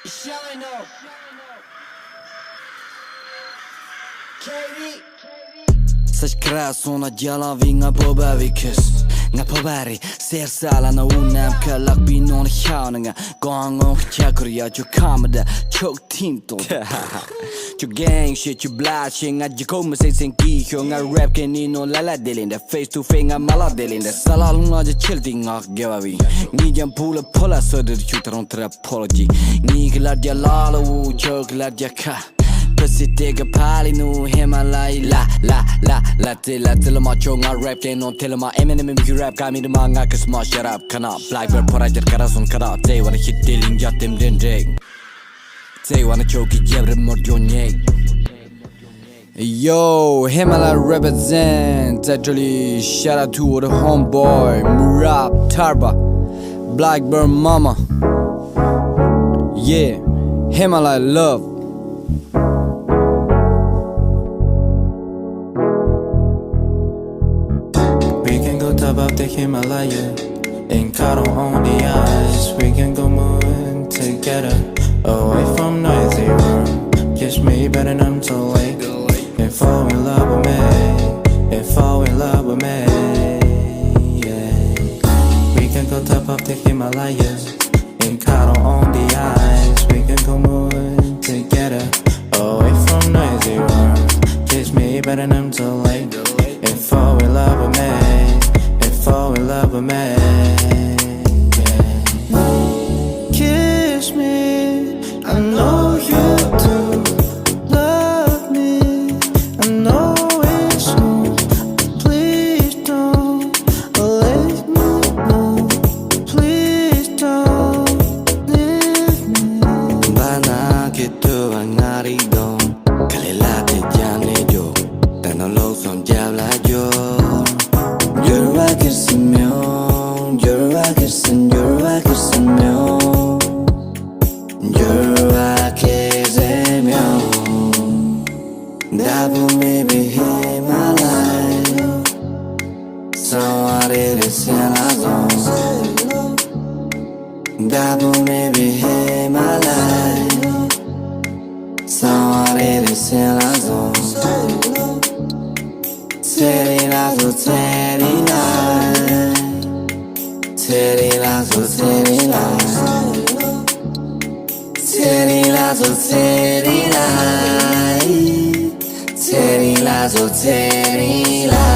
Shine up. Katie. Such crass on a jalaving a bobavi kiss. Napabari, Sersala, no unam, Kalak be non shouting, going on Chakuria, you come the choke tinto. You gang shit, you blushing at Jacoma saying Kishong, a rap can in on Lala Delin, the face to finger Maladelin, the Salaluna, the chilting of Gavi. Nijan pull a polar so that you don't apology. Nigla Jalala, choke la Jaka. Pussy take a pali no Himalaya la till my chong I rap can on tell my Eminem you rap got me the manga cause my shut up kana Blackbird project karasun kara they wanna hit dealing jatim den day they wanna choke it jabber more jonye Yo Himalaya represent actually shout out to the homeboy Murab Tarba Blackbird mama yeah Himalaya love Top of the Himalaya and cuddle on the ice. We can go moving together away from noisy world. Kiss me better than I'm too late. And fall in love with me. And fall in love with me. Yeah. We can go top of the Himalayas and cuddle on the ice. We can go moving together away from noisy world. Kiss me better than I'm too late. And fall in love with me. Fall in love with me, yeah. Kiss me, I know you do. Love me, I know it's true. Please don't let me know. Please don't leave me. Bana kitu angari do, kalela te jane jo, tano lo son jabla jo. You're a kiss and meow, you're a kiss and you're a kiss and meow. You're a kiss and meow. That will maybe hear my life. Somebody is in a zone. That will maybe hear my life. Somebody is in a zone. Terina so terina, terina so terina, terina so terina, terina so terina.